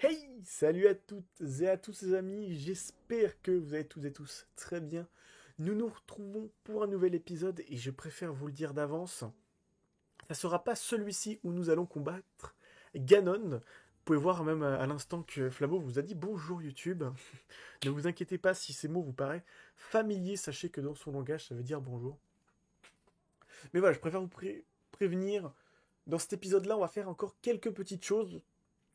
Hey! Salut à toutes et à tous les amis, j'espère que vous allez toutes et tous très bien. Nous nous retrouvons pour un nouvel épisode et je préfère vous le dire d'avance, ça ne sera pas celui-ci où nous allons combattre Ganon. Vous pouvez voir même à l'instant que Flamo vous a dit bonjour YouTube. Ne vous inquiétez pas si ces mots vous paraissent familiers, sachez que dans son langage ça veut dire bonjour. Mais voilà, je préfère vous prévenir, dans cet épisode-là on va faire encore quelques petites choses,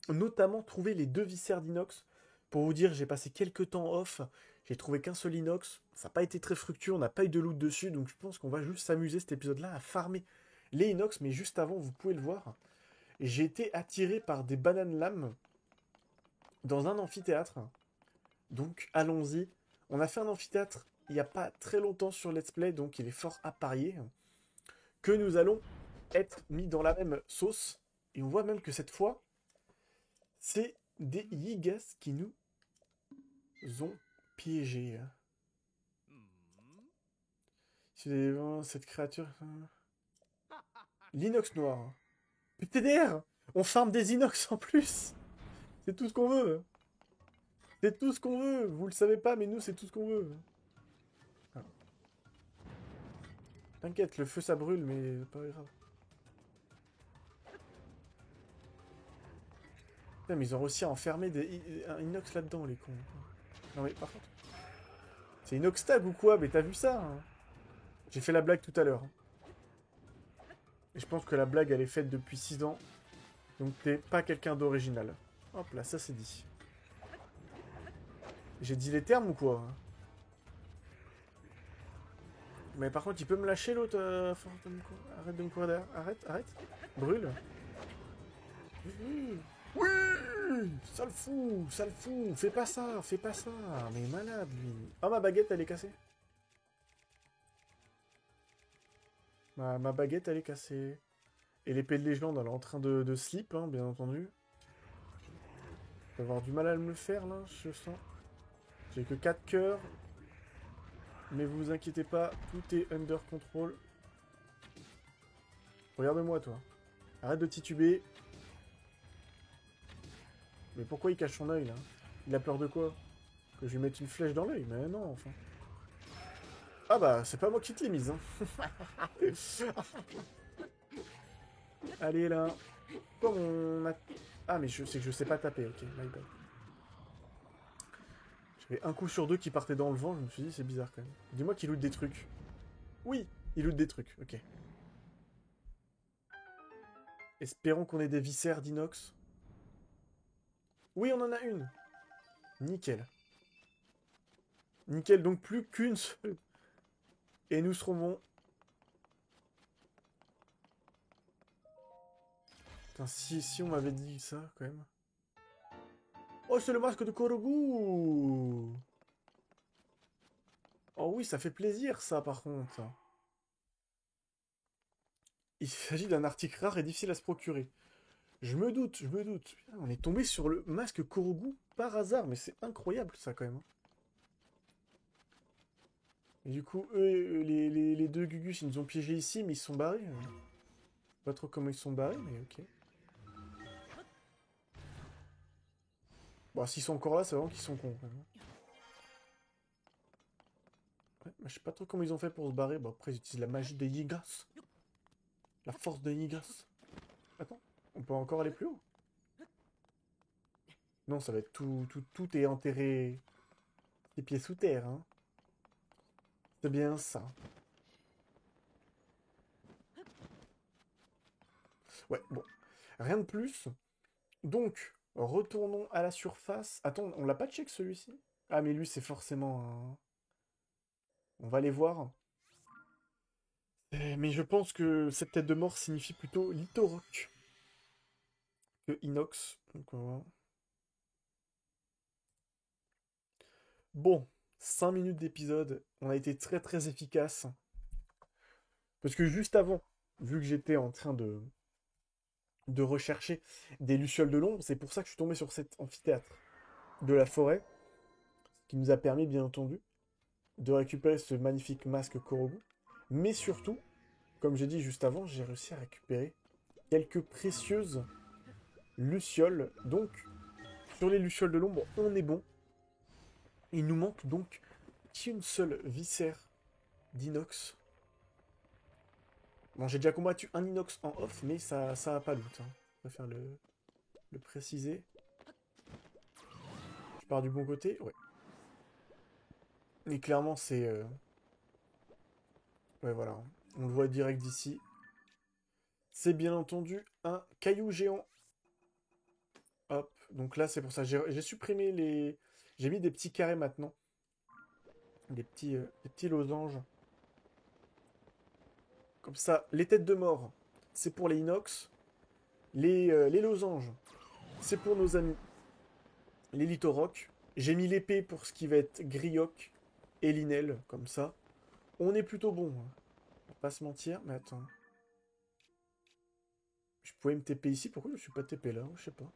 notamment trouver les deux viscères d'inox. Pour vous dire, j'ai passé quelques temps off, j'ai trouvé qu'un seul inox, ça n'a pas été très fructueux, on n'a pas eu de loot dessus, donc je pense qu'on va juste s'amuser cet épisode-là à farmer les inox, mais juste avant, vous pouvez le voir, j'ai été attiré par des bananes lames dans un amphithéâtre, donc allons-y. On a fait un amphithéâtre il n'y a pas très longtemps sur Let's Play, donc il est fort à parier que nous allons être mis dans la même sauce, et on voit même que cette fois, c'est des Yigas qui nous ont piégés. C'est cette créature. L'inox noir. PTDR. On farme des inox en plus. C'est tout ce qu'on veut. C'est tout ce qu'on veut. Vous le savez pas, mais nous, c'est tout ce qu'on veut. Ah. T'inquiète, le feu ça brûle, mais pas grave. Putain, mais ils ont réussi à enfermer un inox là-dedans, les cons. Non, mais par contre. C'est inox tag ou quoi? Mais t'as vu ça, hein? J'ai fait la blague tout à l'heure. Et je pense que la blague, elle est faite depuis 6 ans. Donc t'es pas quelqu'un d'original. Hop là, ça c'est dit. J'ai dit les termes ou quoi? Mais par contre, il peut me lâcher l'autre. Arrête de me courir derrière. Arrête, arrête. Brûle. Oui. Ça le fout, ça le fout. Fais pas ça, fais pas ça. Mais malade, lui. Oh, ma baguette, elle est cassée. Ma baguette, elle est cassée. Et l'épée de légende, elle est en train de slip, hein, bien entendu. Je vais avoir du mal à me le faire, là, je sens. J'ai que 4 cœurs. Mais vous inquiétez pas, tout est under control. Regarde-moi, toi. Arrête de tituber. Mais pourquoi il cache son œil, là? Il a peur de quoi? Que je lui mette une flèche dans l'œil? Mais non, enfin. Ah bah, c'est pas moi qui te l'ai mise, hein. Allez, là. Comme on a... Ah, mais je sais que je sais pas taper, ok, my bad. J'avais un coup sur deux qui partait dans le vent, je me suis dit, c'est bizarre, quand même. Dis-moi qu'il loot des trucs. Oui, il loot des trucs, ok. Espérons qu'on ait des viscères d'inox. Oui, on en a une. Nickel. Nickel, donc plus qu'une seule. Et nous serons bons. Putain, si on m'avait dit ça, quand même. Oh, c'est le masque de Korogu! Oh oui, ça fait plaisir, ça, par contre. Il s'agit d'un article rare et difficile à se procurer. Je me doute, je me doute. Putain, on est tombé sur le masque Korogu par hasard, mais c'est incroyable, ça, quand même. Et du coup, eux, les deux Gugus, ils nous ont piégés ici, mais ils se sont barrés. Pas trop comment ils se sont barrés, mais ok. Bon, s'ils sont encore là, c'est vraiment qu'ils sont cons, quand même. Ouais, je sais pas trop comment ils ont fait pour se barrer. Bon, après, ils utilisent la magie des Yigas. La force des Yigas. Attends, on peut encore aller plus haut? Non, ça va être tout est enterré les pieds sous terre, hein. C'est bien ça. Ouais, bon. Rien de plus. Donc, retournons à la surface. Attends, on l'a pas check celui-ci? Ah, mais lui, c'est forcément un... On va aller voir. Mais je pense que cette tête de mort signifie plutôt Litorok que Inox. Donc, on va voir. Bon, 5 minutes d'épisode. On a été très très efficace. Parce que juste avant, vu que j'étais en train de rechercher des lucioles de l'ombre, c'est pour ça que je suis tombé sur cet amphithéâtre de la forêt, qui nous a permis, bien entendu, de récupérer ce magnifique masque Korogu. Mais surtout, comme j'ai dit juste avant, j'ai réussi à récupérer quelques précieuses lucioles. Donc, Sur les lucioles de l'ombre, on est bon. Il nous manque donc qu'une seule viscère d'inox. Bon, j'ai déjà combattu un inox en off, mais ça a pas loot. Hein. Je préfère le préciser. Je pars du bon côté, ouais. Et clairement, c'est... Ouais, voilà. On le voit direct d'ici. C'est bien entendu un caillou géant. Hop. Donc là, c'est pour ça. J'ai supprimé les... J'ai mis des petits carrés maintenant. Des petits losanges. Comme ça, les têtes de mort, c'est pour les inox. Les losanges, c'est pour nos amis les Lithorocs. J'ai mis l'épée pour ce qui va être Grioc et Linel, comme ça. On est plutôt bon. Hein. On va pas se mentir, mais attends. Je pouvais me TP ici, pourquoi je suis pas TP là? Je sais pas.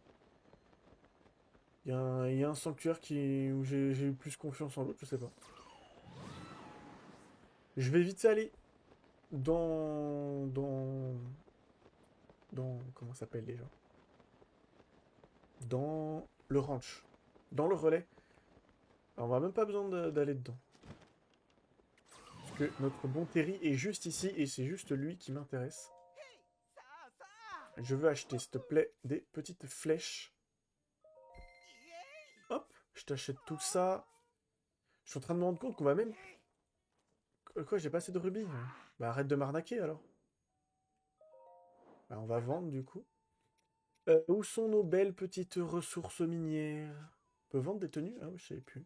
Il y a un sanctuaire où j'ai eu plus confiance en l'autre, je sais pas. Je vais vite aller dans comment ça s'appelle les gens? Dans le ranch. Dans le relais. Alors, on va même pas besoin d'aller dedans. Parce que notre bon Terry est juste ici et c'est juste lui qui m'intéresse. Je veux acheter, s'il te plaît, des petites flèches. Hop, je t'achète tout ça. Je suis en train de me rendre compte qu'on va même... Quoi, j'ai pas assez de rubis? Bah arrête de m'arnaquer alors. Bah on va vendre du coup. Où sont nos belles petites ressources minières? On peut vendre des tenues? Ah oui, je savais plus.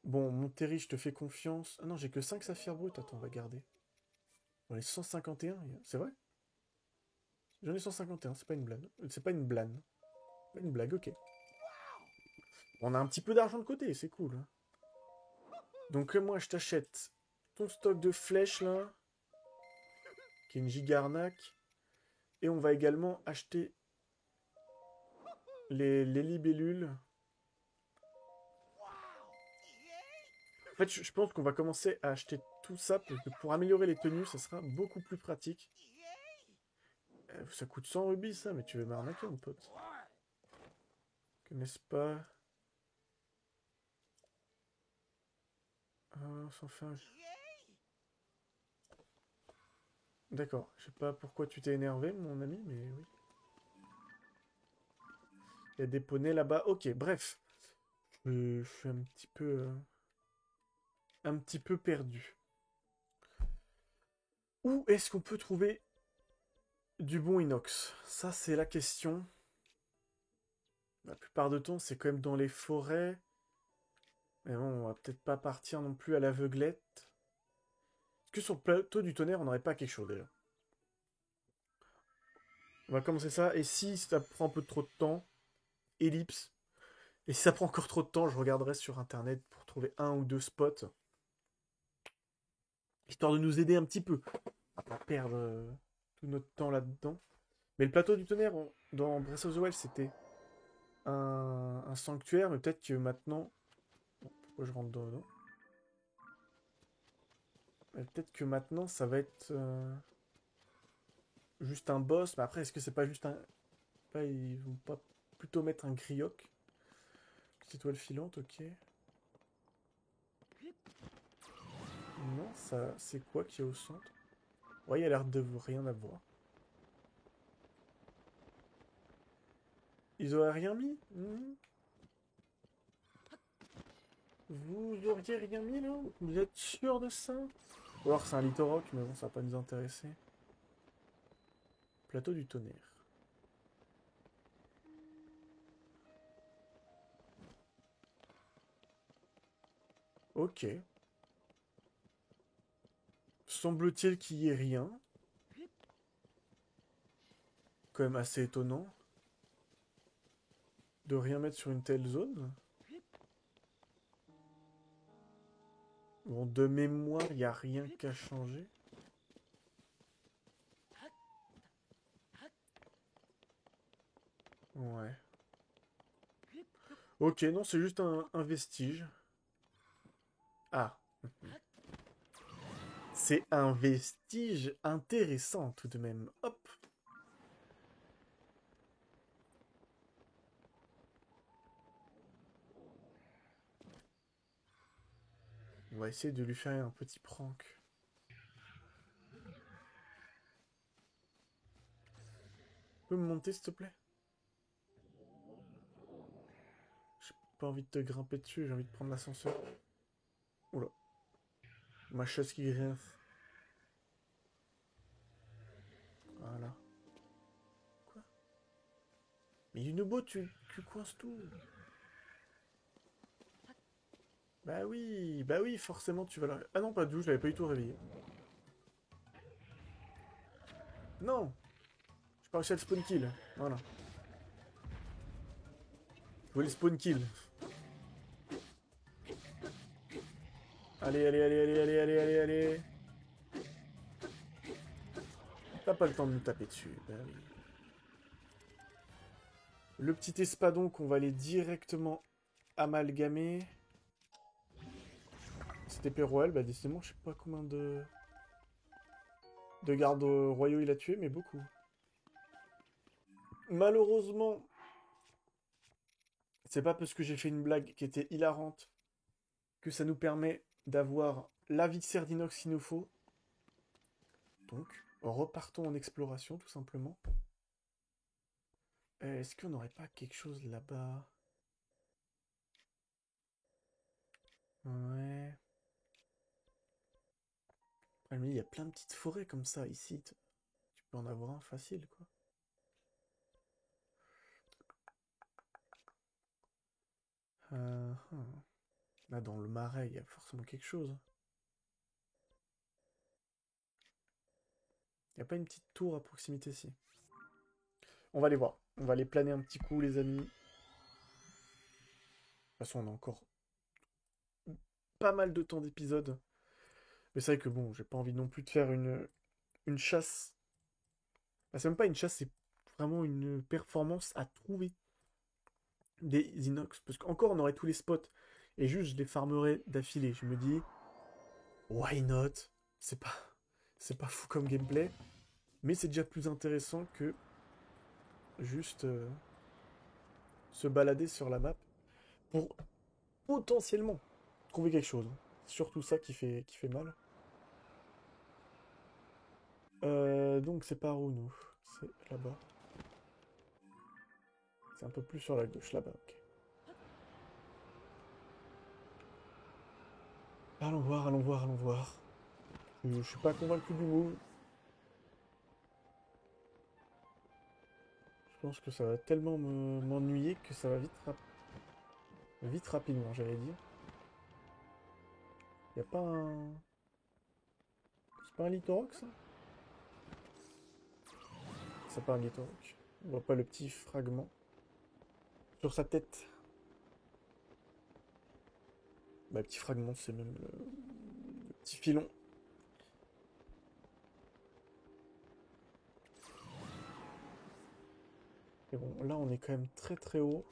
Bon, mon Terry, je te fais confiance. Ah non, j'ai que 5 saphirs bruts. Attends, on va garder. J'en ai 151, c'est vrai? J'en ai 151, c'est pas une blague. C'est pas une blague. Pas une blague, ok. On a un petit peu d'argent de côté, c'est cool. Hein. Donc moi, je t'achète ton stock de flèches, là. Qui est une giga arnaque. Et on va également acheter les libellules. En fait, je pense qu'on va commencer à acheter tout ça parce que pour améliorer les tenues, ça sera beaucoup plus pratique. Ça coûte 100 rubis, ça, mais tu veux m'arnaquer, mon pote. N'est-ce pas? Sans fin. D'accord. Je sais pas pourquoi tu t'es énervé, mon ami, mais oui. Il y a des poneys là-bas. Ok, bref. Je suis un petit peu perdu. Où est-ce qu'on peut trouver du bon inox? Ça, c'est la question. La plupart du temps, c'est quand même dans les forêts. Mais bon, on va peut-être pas partir non plus à l'aveuglette. Est-ce que sur le plateau du tonnerre, on n'aurait pas quelque chose déjà? On va commencer ça. Et si ça prend un peu trop de temps, ellipse. Et si ça prend encore trop de temps, je regarderai sur internet pour trouver un ou deux spots. Histoire de nous aider un petit peu. À pas perdre tout notre temps là-dedans. Mais le plateau du tonnerre, dans Breath of the Wild, c'était un sanctuaire. Mais peut-être que maintenant... Bon, pourquoi je rentre dedans? Peut-être que maintenant, ça va être juste un boss. Mais après, est-ce que c'est pas juste un... Pas, ils vont pas plutôt mettre un grioc? Petite étoile filante, ok. Non, ça, c'est quoi qui est au centre? Ouais, il y a l'air de rien avoir. Ils auraient rien mis? Vous auriez rien mis là? Vous êtes sûr de ça? Ou alors c'est un Lithoroc, mais bon, ça va pas nous intéresser. Plateau du tonnerre. Ok. Semble-t-il qu'il y ait rien. Quand même assez étonnant. De rien mettre sur une telle zone. Bon, de mémoire, il n'y a rien qu'à changer. Ouais. Ok, non, c'est juste un vestige. Ah. C'est un vestige intéressant tout de même. Hop. va essayer de lui faire un petit prank. Tu peux me monter, s'il te plaît? J'ai pas envie de te grimper dessus, j'ai envie de prendre l'ascenseur. Oula. Ma chaise qui grince. Voilà. Quoi? Mais Yunobo, tu coinces tout. Bah oui, forcément tu vas la... Ah non, pas du tout, je l'avais pas du tout réveillé. Non! J'ai pas réussi à le spawn kill. Voilà. Je voulais le spawn kill. Allez, allez, allez, allez, allez, allez, allez, allez. T'as pas le temps de nous taper dessus. Bah oui. Le petit espadon qu'on va aller directement amalgamer. C'était Péroel, bah décidément, je sais pas combien de gardes royaux il a tué, mais beaucoup. Malheureusement, c'est pas parce que j'ai fait une blague qui était hilarante que ça nous permet d'avoir la vie de Serdinox qu'il nous faut. Donc, repartons en exploration, tout simplement. Est-ce qu'on n'aurait pas quelque chose là-bas? Ouais. Après, il y a plein de petites forêts comme ça ici. Tu peux en avoir un facile, quoi. Là, dans le marais, il y a forcément quelque chose. Il n'y a pas une petite tour à proximité ici. On va aller voir. On va aller planer un petit coup, les amis. De toute façon, on a encore pas mal de temps d'épisode. Mais c'est vrai que bon, j'ai pas envie non plus de faire une chasse. Bah, c'est même pas une chasse, c'est vraiment une performance à trouver des inox. Parce qu'encore, on aurait tous les spots. Et juste, je les farmerais d'affilée. Je me dis, why not? C'est pas, c'est pas fou comme gameplay. Mais c'est déjà plus intéressant que juste se balader sur la map pour potentiellement trouver quelque chose. C'est surtout ça qui fait mal. Donc c'est par où nous? C'est là-bas. C'est un peu plus sur la gauche là-bas, ok. Allons voir, allons voir, allons voir. Je suis pas convaincu du move. Je pense que ça va tellement m'ennuyer que ça va vite rapidement, j'allais dire. Y a pas un... C'est pas un Littorock, ça? C'est pas un Littorock. On voit pas le petit fragment sur sa tête. Bah, petit fragment, c'est même le petit filon. Et bon, là, on est quand même très très haut.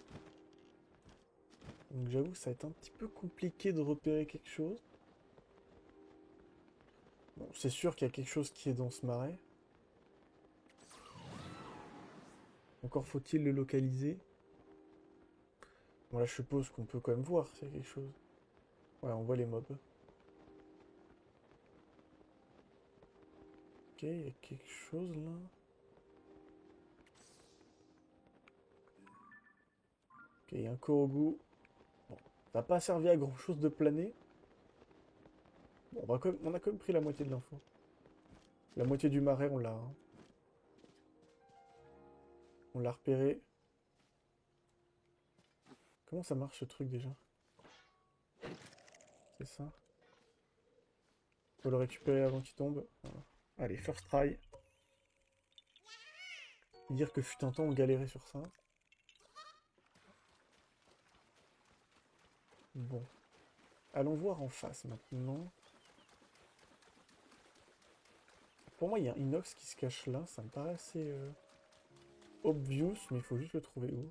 Donc j'avoue que ça va être un petit peu compliqué de repérer quelque chose. Bon, c'est sûr qu'il y a quelque chose qui est dans ce marais. Encore faut-il le localiser. Bon là je suppose qu'on peut quand même voir s'il y a quelque chose. Ouais, on voit les mobs. Ok, il y a quelque chose là. Ok, il y a un Korogu. Bon, ça n'a pas servi à grand chose de planer. Bon, on a quand même pris la moitié de l'info. La moitié du marais, on l'a. Hein. On l'a repéré. Comment ça marche ce truc déjà? C'est ça. Faut le récupérer avant qu'il tombe. Voilà. Allez, first try. Dire que fut un temps on galérait sur ça. Bon. Allons voir en face maintenant. Pour moi, il y a un inox qui se cache là. Ça me paraît assez obvious, mais il faut juste le trouver où.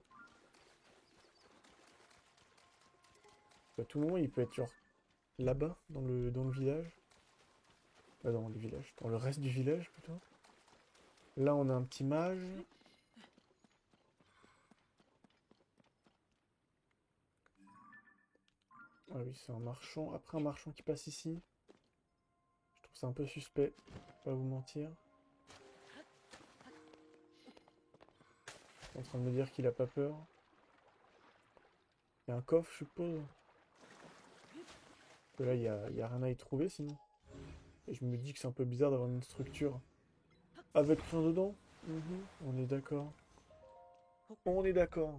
À tout moment, il peut être genre là-bas, dans le village. Dans le village. Dans le reste du village, plutôt. Là, on a un petit mage. Ah oui, c'est un marchand. Après un marchand qui passe ici. Je trouve ça un peu suspect. Pas vous mentir. En train de me dire qu'il a pas peur. Il y a un coffre, je suppose. Parce que là, y a rien à y trouver sinon. Et je me dis que c'est un peu bizarre d'avoir une structure avec rien dedans. Mhm, on est d'accord. On est d'accord.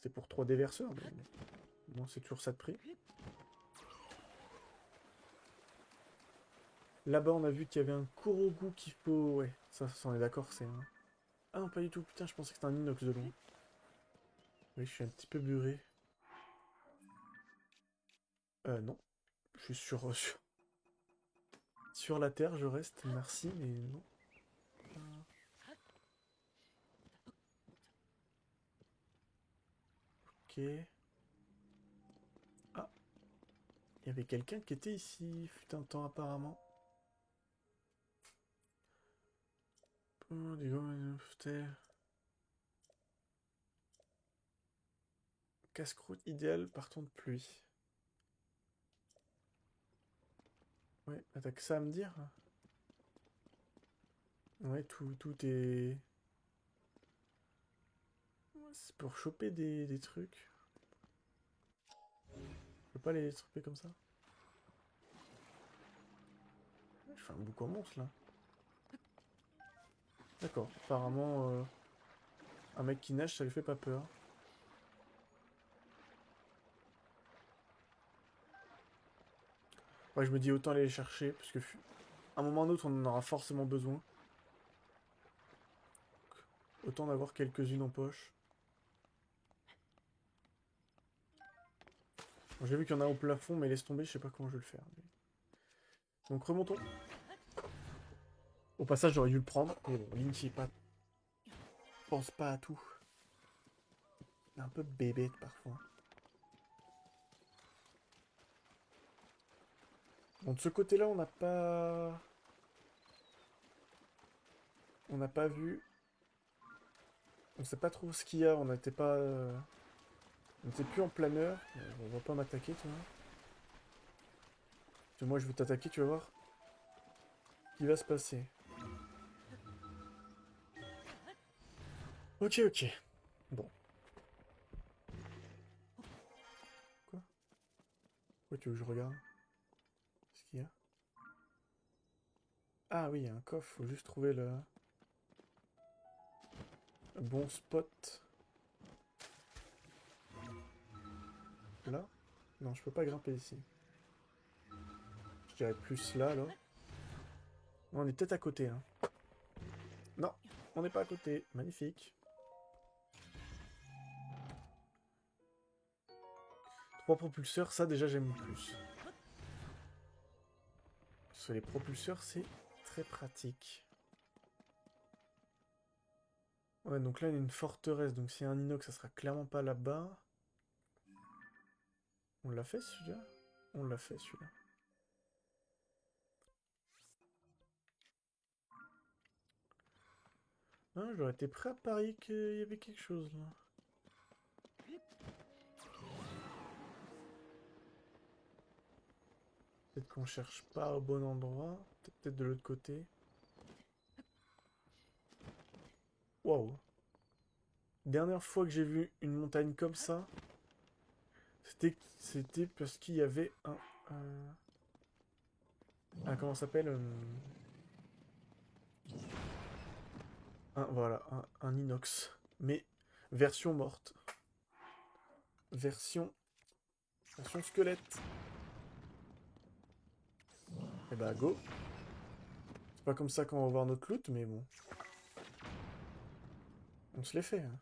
C'est pour 3 déverseurs, mais bon, c'est toujours ça de prix. Là-bas, on a vu qu'il y avait un Kurogu qu'il faut... Ouais, ça on est d'accord, c'est un... Ah non, pas du tout. Putain, je pensais que c'était un inox de loin. Oui, je suis un petit peu buré. Non. Je suis sur la terre, je reste. Merci, mais non. Ok. Ah, il y avait quelqu'un qui était ici, fut un temps apparemment. Oh, des gommes, casse-croûte idéal par temps de pluie. Ouais, bah, t'as que ça à me dire? Ouais, tout est... Ouais, c'est pour choper des trucs. Je peux pas les choper comme ça. Je fais un bouc en monstre là. D'accord, apparemment, un mec qui nage, ça lui fait pas peur. Ouais, je me dis autant aller les chercher, parce que à un moment ou un autre, on en aura forcément besoin. Autant en avoir quelques-unes en poche. Bon, j'ai vu qu'il y en a au plafond, mais laisse tomber, je sais pas comment je vais le faire. Donc remontons. Au passage, j'aurais dû le prendre. Mais bon, Lynch, pense pas à tout. Il est un peu bébête parfois. Bon, de ce côté-là, on n'a pas... On n'a pas vu. On sait pas trop ce qu'il y a, on n'était pas... On n'était plus en planeur. On va pas m'attaquer, toi. Moi, je vais t'attaquer, tu vas voir. Ce qui va se passer. Ok, ok. Bon. Quoi? Quoi tu veux que je regarde? Ce qu'il y a? Ah oui, il y a un coffre, faut juste trouver le bon spot. Là? Non, je peux pas grimper ici. Je dirais plus là, alors. Non, on est peut-être à côté, hein. Non, on n'est pas à côté. Magnifique. 3 propulseurs, ça déjà j'aime plus. Parce que les propulseurs, c'est très pratique. Ouais, donc là, il y a une forteresse. Donc s'il y a un inox, ça sera clairement pas là-bas. On l'a fait, celui-là? On l'a fait, celui-là. Ah, j'aurais été prêt à parier qu'il y avait quelque chose, là. Peut-être qu'on cherche pas au bon endroit. Peut-être de l'autre côté. Waouh. Dernière fois que j'ai vu une montagne comme ça, c'était parce qu'il y avait comment ça s'appelle voilà, un inox. Mais version morte. Version, version squelette. Et bah go. C'est pas comme ça qu'on va voir notre loot, mais bon. On se l'est fait, hein.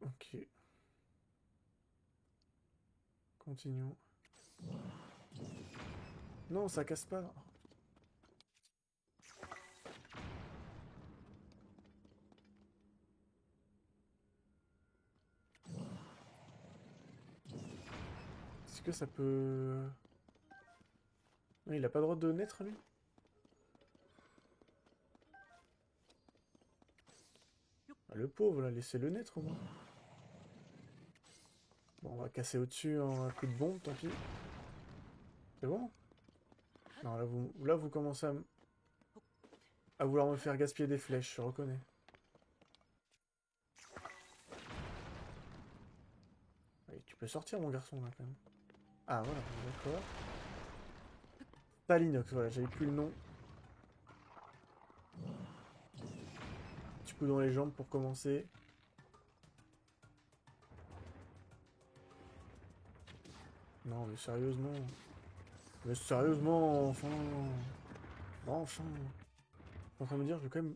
Ok. Continuons. Non, ça casse pas. Est-ce que ça peut... Il a pas le droit de naître, lui? Ah, le pauvre, là, laissez-le naître, au moins. Bon, on va casser au-dessus un coup de bombe, tant pis. C'est bon? Non, là, vous commencez à vouloir me faire gaspiller des flèches, je reconnais. Allez, tu peux sortir, mon garçon, là, quand même. Ah, voilà, d'accord. Talinox, voilà, j'avais plus le nom. Petit coup dans les jambes pour commencer. Non, mais sérieusement. Mais sérieusement, enfin. Enfin. Je suis en train de me dire, je vais quand même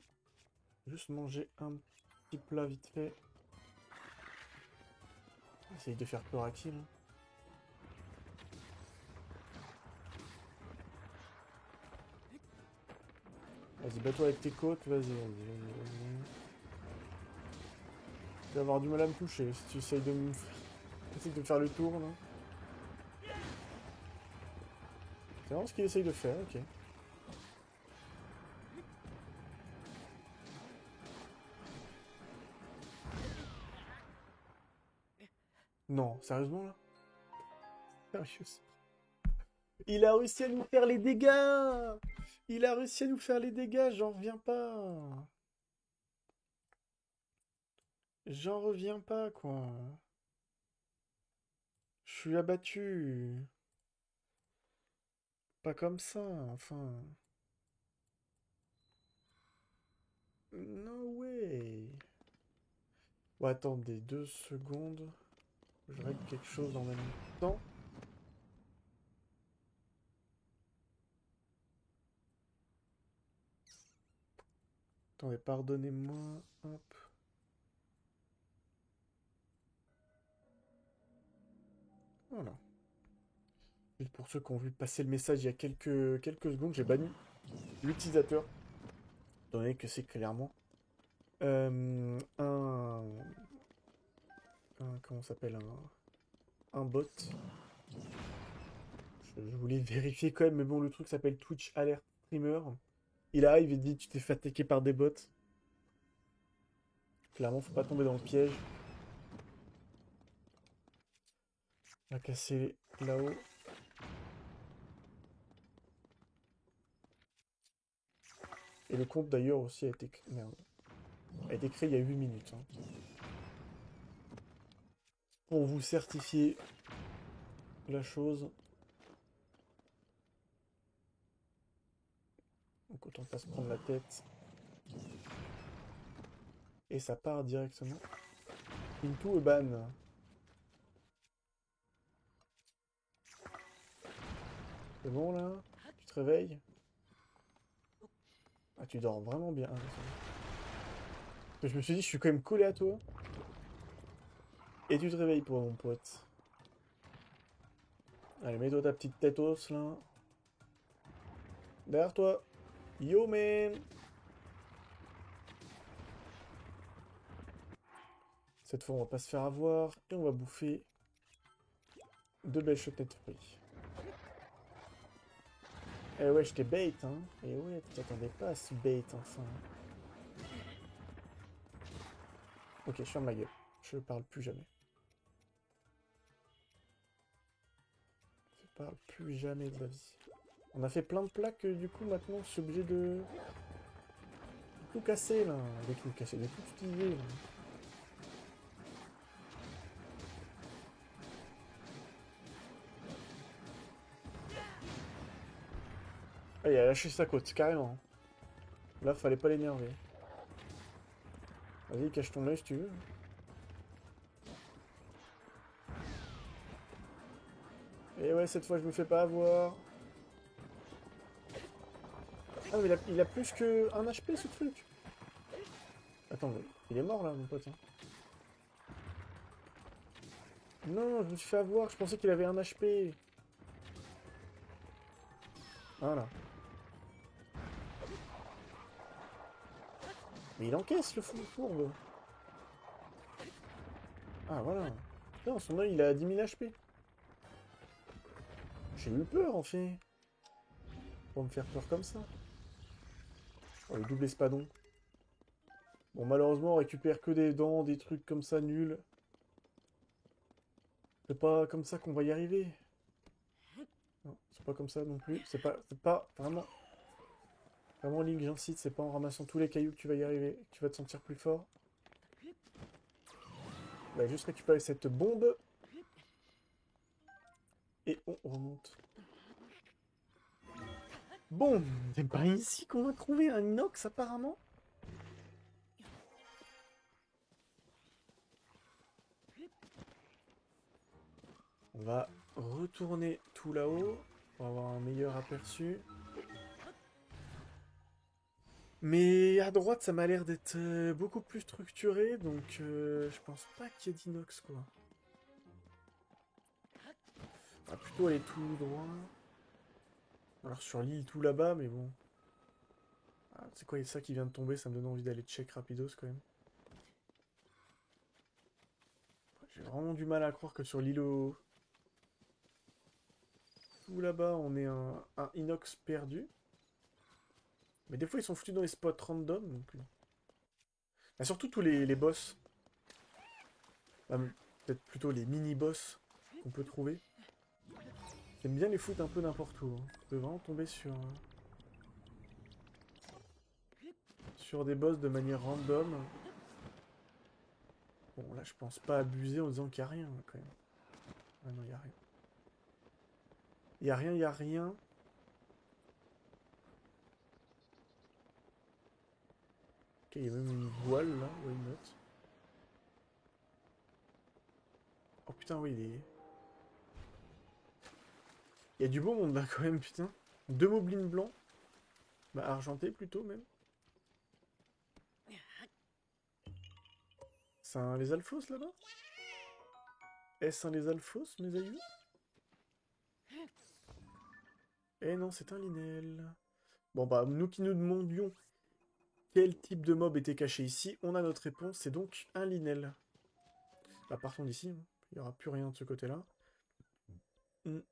juste manger un petit plat vite fait. Essaye de faire peur à qui, là? Vas-y, bats-toi avec tes côtes, vas-y, vas-y. Tu vas avoir du mal à me toucher si tu essayes de me faire le tour, là. C'est vraiment ce qu'il essaye de faire, ok. Non, sérieusement, là? Sérieux? Il a réussi à nous faire les dégâts! Il a réussi à nous faire les dégâts, j'en reviens pas! J'en reviens pas, quoi. Je suis abattu. Pas comme ça, enfin. No way. Bon, attendez 2 secondes. Je règle quelque chose en même temps. Attendez, pardonnez-moi. Hop. Voilà. Et pour ceux qui ont vu passer le message il y a quelques secondes, j'ai banni l'utilisateur. Étant donné que c'est clairement comment ça s'appelle un bot. Je voulais vérifier quand même, mais bon, le truc s'appelle Twitch Alert Streamer. Il arrive et dit tu t'es fait attaquer par des bots. Clairement, faut pas tomber dans le piège. On va casser là-haut. Et le compte d'ailleurs aussi a été... Merde. A été créé il y a 8 minutes. Hein. Pour vous certifier la chose. Donc autant pas se prendre la tête. Et ça part directement. Into a ban. C'est bon là? Tu te réveilles? Ah, tu dors vraiment bien. Je me suis dit, je suis quand même collé à toi. Et tu te réveilles pour mon pote. Allez, mets-toi ta petite tête os là. Derrière toi. Yo man! Cette fois, on va pas se faire avoir. Et on va bouffer 2 belles chouettes fruits. Eh ouais, je t'ai bait, hein. Eh ouais, tu t'attendais pas à ce bait, enfin. Ok, je ferme ma gueule. Je parle plus jamais. Je parle plus jamais de la vie. On a fait plein de plaques, du coup, maintenant, je suis obligé de tout casser, là. De tout casser, de tout utiliser, là. Ah, il a lâché sa côte, carrément. Là, fallait pas l'énerver. Vas-y, cache ton œil si tu veux. Et ouais, cette fois, je me fais pas avoir. Ah, mais il a plus que 1 HP, ce truc. Attends, mais il est mort, là, mon pote. Hein. Non, je me suis fait avoir. Je pensais qu'il avait 1 HP. Voilà. Mais il encaisse, le fou fourbe. Ah, voilà. Putain, son œil, il a 10 000 HP. J'ai eu peur, en fait. Pour me faire peur comme ça. Oh, le double espadon. Bon, malheureusement, on récupère que des dents, des trucs comme ça, nuls. C'est pas comme ça qu'on va y arriver. Non, c'est pas comme ça non plus. C'est pas vraiment... Vraiment, Link, j'incite, c'est pas en ramassant tous les cailloux que tu vas y arriver, que tu vas te sentir plus fort. On va juste récupérer cette bombe. Et on remonte. Bon, c'est pas ici qu'on va trouver un inox apparemment. On va retourner tout là-haut pour avoir un meilleur aperçu. Mais à droite, ça m'a l'air d'être beaucoup plus structuré, donc je pense pas qu'il y ait d'inox, quoi. On va plutôt aller tout droit. Alors sur l'île tout là-bas, mais bon. Ah, c'est quoi, il y a ça qui vient de tomber, ça me donne envie d'aller check rapidos quand même. J'ai vraiment du mal à croire que sur l'îlot tout là-bas, on ait un inox perdu. Mais des fois, ils sont foutus dans les spots random, donc... Ah, surtout tous les boss. Ah, peut-être plutôt les mini-boss qu'on peut trouver. J'aime bien les foutre un peu n'importe où. Hein. On peut vraiment tomber sur des boss de manière random. Bon, là, je pense pas abuser en disant qu'il n'y a rien, quand même. Ah non, il n'y a rien. Il n'y a rien, il n'y a rien. Ok, il y a même une voile, là. Why not? Oh putain, oui, il y a du beau monde, là, quand même, putain. Deux moblins blancs. Bah, argentés, plutôt, même. C'est un les alphos, là-bas? Est-ce un les alphos, mes aïeux? Eh non, c'est un linel. Bon, bah, nous qui nous demandions quel type de mob était caché ici, on a notre réponse, c'est donc un linel. Bah, partons d'ici, hein. Il n'y aura plus rien de ce côté-là. Comme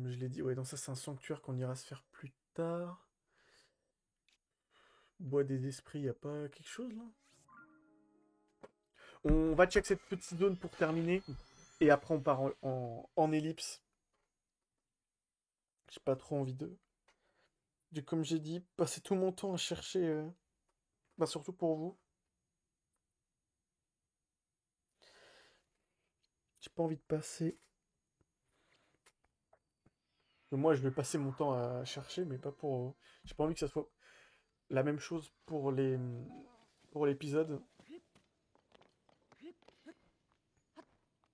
je l'ai dit, ouais, donc ça, c'est un sanctuaire qu'on ira se faire plus tard. Bois des esprits, il n'y a pas quelque chose, là? On va check cette petite zone pour terminer. Et après, on part en ellipse. J'ai pas trop envie de... Comme j'ai dit, passer tout mon temps à chercher... Bah, surtout pour vous. J'ai pas envie de passer... Moi, je vais passer mon temps à chercher, mais pas pour... J'ai pas envie que ça soit la même chose pour l'épisode.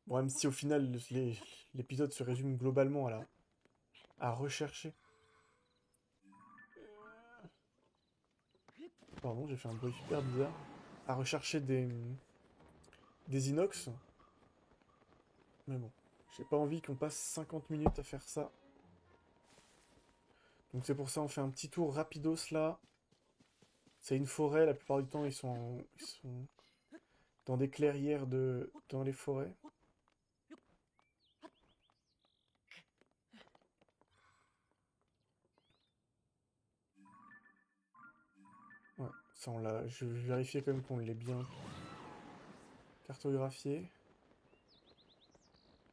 Bon, même si au final, l'épisode se résume globalement à rechercher. Pardon, j'ai fait un bruit super bizarre. À rechercher des inox. Mais bon, j'ai pas envie qu'on passe 50 minutes à faire ça. Donc c'est pour ça on fait un petit tour rapidos là. C'est une forêt, la plupart du temps ils sont dans des clairières dans les forêts. Ouais, ça on l'a. Je vais vérifier quand même qu'on l'ait bien cartographié.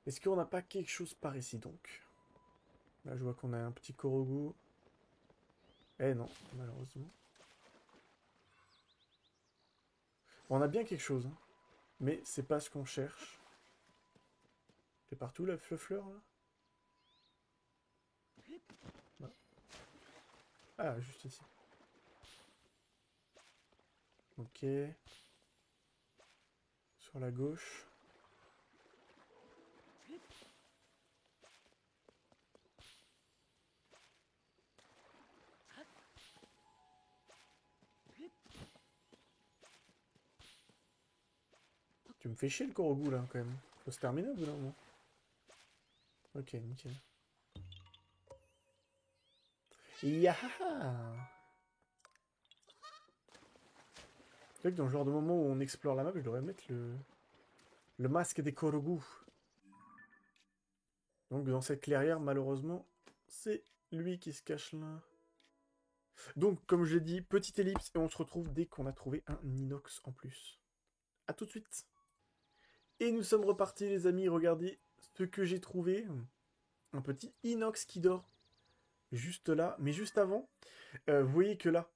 Est-ce qu'on n'a pas quelque chose par ici donc? Là je vois qu'on a un petit Korogu. Eh non, malheureusement. On a bien quelque chose, hein. Mais c'est pas ce qu'on cherche. C'est partout la fleur là? Non. Ah, juste ici. Ok. Sur la gauche. Tu me fais chier le Korogu là quand même. Faut se terminer au bout d'un moment. Ok, nickel. Yahaha! C'est vrai que dans le genre de moment où on explore la map, je devrais mettre le masque des Korogu. Donc dans cette clairière, malheureusement, c'est lui qui se cache là. Donc, comme je l'ai dit, petite ellipse, et on se retrouve dès qu'on a trouvé un inox en plus. A tout de suite. Et nous sommes repartis, les amis. Regardez ce que j'ai trouvé. Un petit inox qui dort juste là. Mais juste avant, vous voyez que là,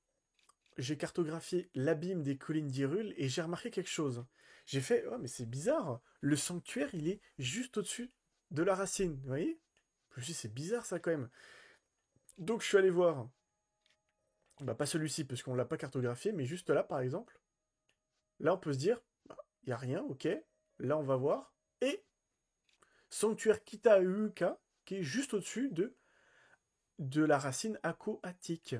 j'ai cartographié l'abîme des collines d'Hyrule et j'ai remarqué quelque chose. J'ai fait, oh, mais c'est bizarre. Le sanctuaire, il est juste au-dessus de la racine. Vous voyez? Je me suis dit, c'est bizarre ça quand même. Donc, je suis allé voir. Bah, pas celui-ci, parce qu'on l'a pas cartographié, mais juste là, par exemple. Là, on peut se dire, bah, il n'y a rien, ok. Là, on va voir. Et sanctuaire Kitauka, qui est juste au-dessus de la racine aquatique.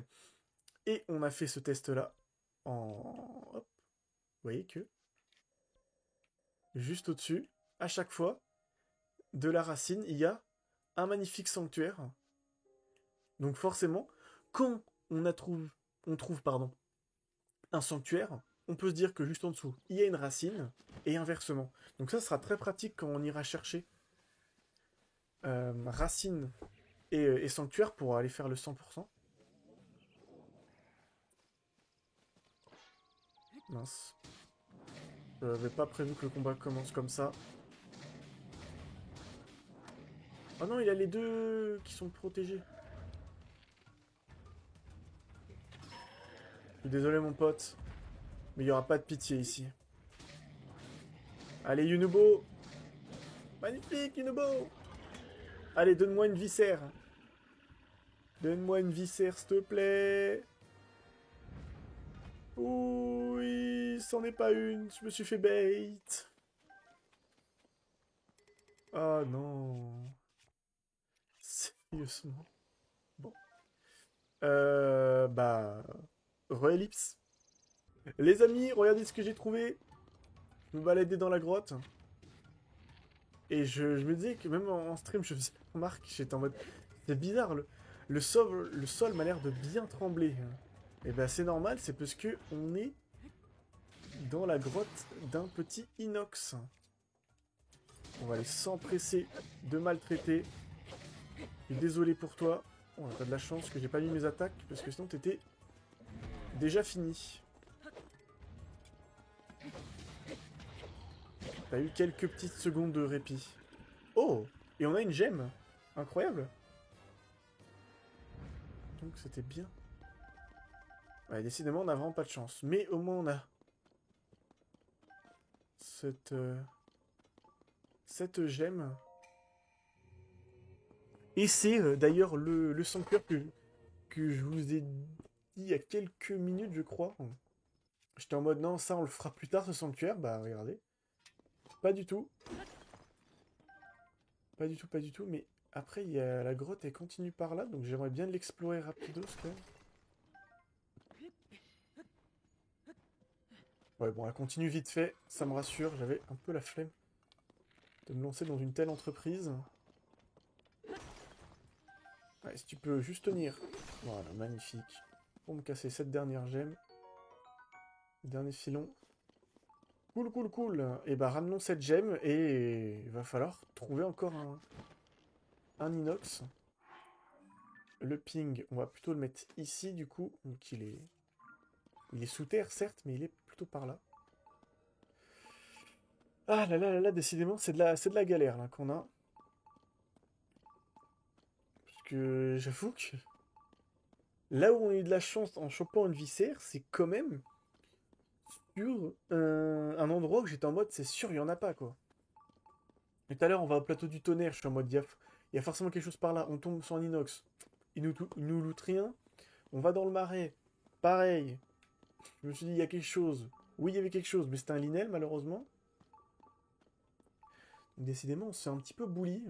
Et on a fait ce test-là en... Hop, vous voyez que juste au-dessus, à chaque fois, de la racine, il y a un magnifique sanctuaire. Donc forcément, quand on trouve pardon, un sanctuaire, on peut se dire que juste en dessous, il y a une racine, et inversement. Donc ça sera très pratique quand on ira chercher racine et sanctuaire pour aller faire le 100%. Mince. Je n'avais pas prévu que le combat commence comme ça. Oh non, il a les deux qui sont protégés. Je suis désolé mon pote, mais il n'y aura pas de pitié ici. Allez Yunubo. Magnifique Yunubo. Allez, donne-moi une viscère. Donne-moi une viscère, s'il te plaît. Oui, c'en est pas une. Je me suis fait bait. Oh non. Sérieusement. Bon. Bah... Re-ellipse. Les amis, regardez ce que j'ai trouvé. Je me baladais dans la grotte. Et je me disais que même en stream, je faisais remarque, j'étais en mode... C'est bizarre, le sol m'a l'air de bien trembler. Et ben c'est normal, c'est parce que on est dans la grotte d'un petit inox. On va aller s'empresser de maltraiter. Et désolé pour toi. Oh, t'as de la chance que j'ai pas mis mes attaques, parce que sinon t'étais déjà fini. T'as eu quelques petites secondes de répit. Oh! Et on a une gemme! Incroyable! Donc c'était bien. Ouais, décidément, on n'a vraiment pas de chance. Mais au moins, on a cette gemme. Et c'est d'ailleurs le sanctuaire que je vous ai dit il y a quelques minutes, je crois. J'étais en mode, non, ça, on le fera plus tard, ce sanctuaire. Bah, regardez. Pas du tout. Pas du tout, pas du tout. Mais après, il y a la grotte, elle continue par là. Donc j'aimerais bien l'explorer rapidos, quand même. Ouais, bon, elle continue vite fait. Ça me rassure. J'avais un peu la flemme de me lancer dans une telle entreprise. Ouais, si tu peux juste tenir. Voilà, magnifique. Pour me casser cette dernière gemme. Dernier filon. Cool, cool, cool. Et bah ramenons cette gemme et il va falloir trouver encore un inox. Le ping, on va plutôt le mettre ici du coup. Donc il est sous terre certes, mais il est plutôt par là. Ah là là là là, décidément c'est de la galère là qu'on a. Parce que j'avoue que là où on a eu de la chance en chopant une viscère, c'est quand même sur un endroit où j'étais en mode c'est sûr il y en a pas quoi. Et tout à l'heure on va au plateau du tonnerre, je suis en mode il y a forcément quelque chose par là, on tombe sur un inox. Il nous loot rien. On va dans le marais. Pareil. Je me suis dit, il y a quelque chose. Oui, il y avait quelque chose, mais c'était un linel, malheureusement. Donc, décidément, c'est un petit peu bully.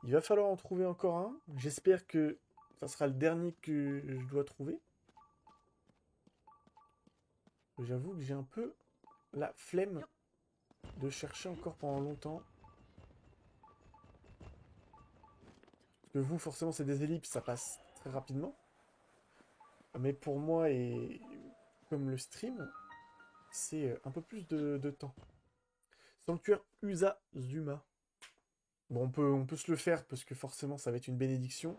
Il va falloir en trouver encore un. J'espère que ça sera le dernier que je dois trouver. J'avoue que j'ai un peu la flemme de chercher encore pendant longtemps. Parce que vous, forcément, c'est des ellipses, ça passe très rapidement. Mais pour moi, et comme le stream, c'est un peu plus de temps. Sanctuaire Usazuma. Bon, on peut se le faire parce que forcément ça va être une bénédiction.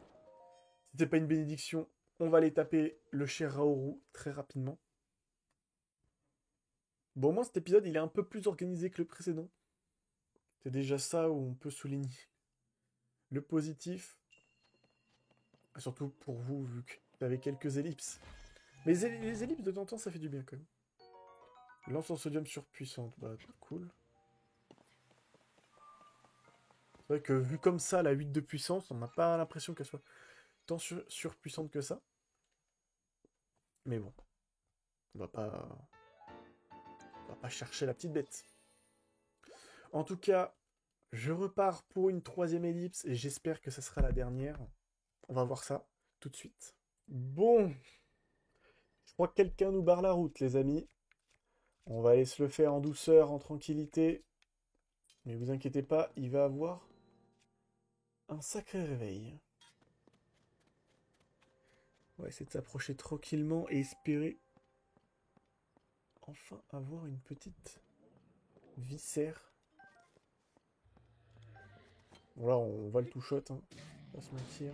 Si c'était pas une bénédiction, on va aller taper le cher Raoru très rapidement. Bon, au moins cet épisode il est un peu plus organisé que le précédent. C'est déjà ça où on peut souligner le positif. Surtout pour vous, vu que vous avez quelques ellipses. Mais les ellipses de temps en temps ça fait du bien quand même. Lance en sodium surpuissante, bah cool. C'est vrai que vu comme ça, la 8 de puissance, on n'a pas l'impression qu'elle soit tant surpuissante que ça. Mais bon, on va pas, on va pas chercher la petite bête. En tout cas, je repars pour une troisième ellipse et j'espère que ce sera la dernière. On va voir ça tout de suite. Bon, je crois que quelqu'un nous barre la route, les amis. On va aller se le faire en douceur, en tranquillité. Mais vous inquiétez pas, il va avoir un sacré réveil. On va essayer de s'approcher tranquillement et espérer enfin avoir une petite viscère. Bon là, on va le two-shot, hein. On va se mentir.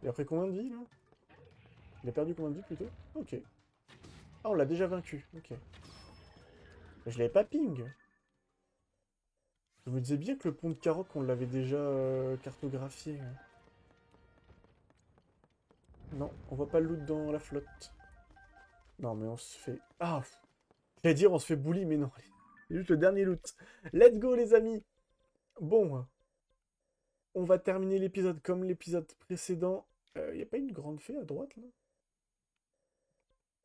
Et après combien de vie, là? Il a perdu combien de vie, plutôt? Ok. Ah, on l'a déjà vaincu. Ok. Mais je l'avais pas ping. Je me disais bien que le pont de Caroc, on l'avait déjà cartographié. Non, on voit pas le loot dans la flotte. Non, mais on se fait... Ah, j'allais dire on se fait bully, mais non. C'est juste le dernier loot. Let's go, les amis. Bon, on va terminer l'épisode comme l'épisode précédent. Y a pas une grande fée à droite, là?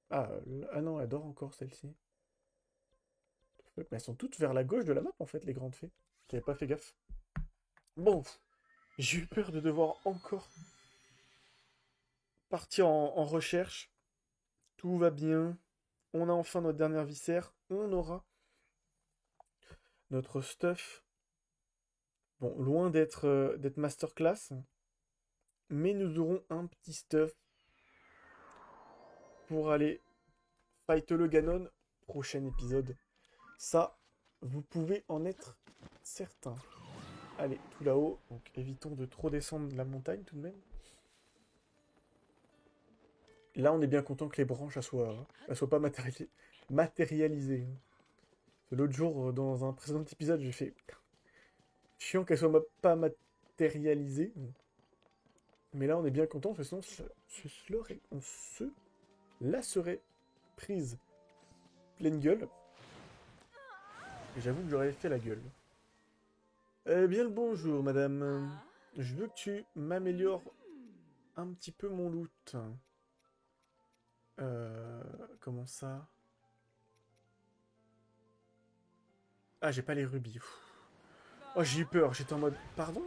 Ah, ah non, elle dort encore, celle-ci. Mais elles sont toutes vers la gauche de la map, en fait, les grandes fées. J'avais pas fait gaffe. Bon, j'ai eu peur de devoir encore partir en recherche. Tout va bien. On a enfin notre dernière viscère. On aura notre stuff. Bon, loin d'être masterclass. Mais nous aurons un petit stuff pour aller fight le Ganon. Prochain épisode. Ça, vous pouvez en être certain. Allez, tout là-haut. Donc évitons de trop descendre la montagne tout de même. Là, on est bien content que les branches elles soient pas matérialisées. L'autre jour, dans un précédent épisode, j'ai fait chiant qu'elles soient pas matérialisées. Mais là, on est bien content, parce que sinon, on se la serait prise pleine gueule. Et j'avoue que j'aurais fait la gueule. Eh bien le bonjour, madame. Je veux que tu m'améliores un petit peu mon loot. Comment ça? Ah, j'ai pas les rubis. Oh, j'ai eu peur. J'étais en mode... Pardon?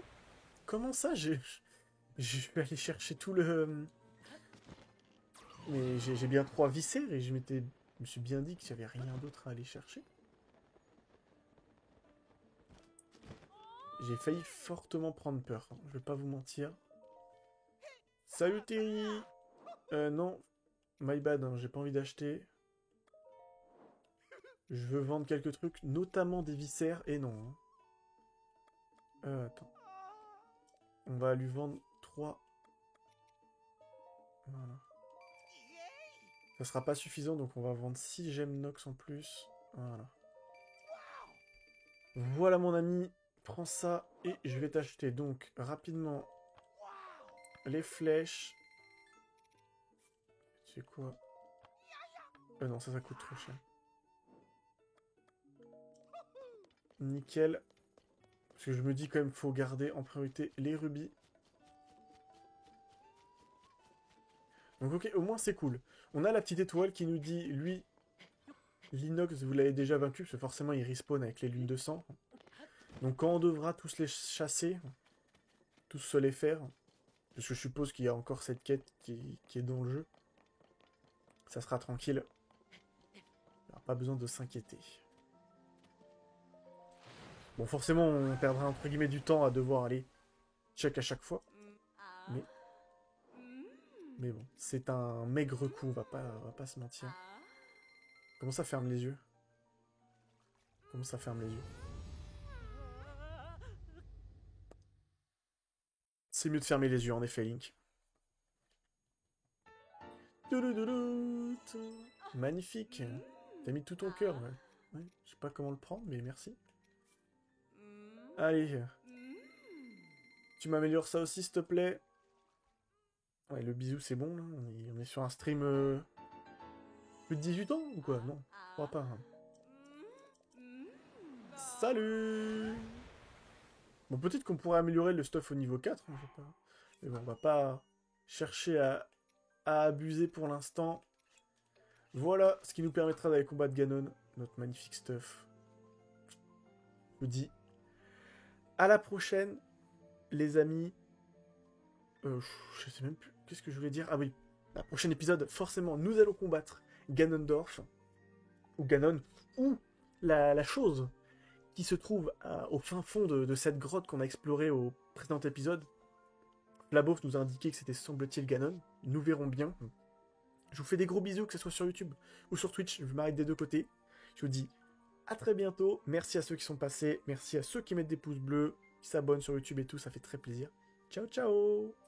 Comment ça? Je vais aller chercher tout le... Mais j'ai bien 3 viscères et je me suis bien dit qu'il n'y avait rien d'autre à aller chercher. J'ai failli fortement prendre peur. Je vais pas vous mentir. Salut Terry! Non. My bad, hein, j'ai pas envie d'acheter. Je veux vendre quelques trucs, notamment des viscères, et non. Attends. On va lui vendre 3. Voilà. Ça sera pas suffisant, donc on va vendre 6 gemmes nox en plus. Voilà. Voilà mon ami, prends ça et je vais t'acheter donc rapidement les flèches. C'est quoi? Non, ça coûte trop cher. Nickel. Parce que je me dis quand même faut garder en priorité les rubis. Donc ok, au moins c'est cool. On a la petite étoile qui nous dit, lui, l'inox, vous l'avez déjà vaincu, parce que forcément il respawn avec les lunes de sang. Donc quand on devra tous les chasser, tous se les faire, parce que je suppose qu'il y a encore cette quête qui est dans le jeu, ça sera tranquille. Il n'y aura pas besoin de s'inquiéter. Bon, forcément, on perdra entre guillemets du temps à devoir aller check à chaque fois. Mais bon, c'est un maigre coup, on va pas se mentir. Comment ça ferme les yeux? Comment ça ferme les yeux? C'est mieux de fermer les yeux, en effet, Link. Magnifique. T'as mis tout ton cœur, ouais. Ouais, je sais pas comment le prendre, mais merci. Allez. Tu m'améliores ça aussi, s'il te plaît. Ouais, le bisou, c'est bon, là. On est sur un stream... plus de 18 ans, ou quoi? Non, je crois pas. Hein. Salut! Bon, peut-être qu'on pourrait améliorer le stuff au niveau 4, hein, je sais pas. Mais bon, on va pas chercher à abuser pour l'instant. Voilà ce qui nous permettra d'aller combattre Ganon, notre magnifique stuff. Je vous dis à la prochaine, les amis. Je sais même plus. Qu'est-ce que je voulais dire? Ah oui, la prochaine épisode, forcément, nous allons combattre Ganondorf. Ou Ganon. Ou la chose qui se trouve au fin fond de cette grotte qu'on a explorée au précédent épisode. Flabof nous a indiqué que c'était semble-t-il Ganon. Nous verrons bien. Je vous fais des gros bisous, que ce soit sur YouTube ou sur Twitch. Je m'arrête des deux côtés. Je vous dis à très bientôt. Merci à ceux qui sont passés. Merci à ceux qui mettent des pouces bleus, qui s'abonnent sur YouTube et tout. Ça fait très plaisir. Ciao, ciao!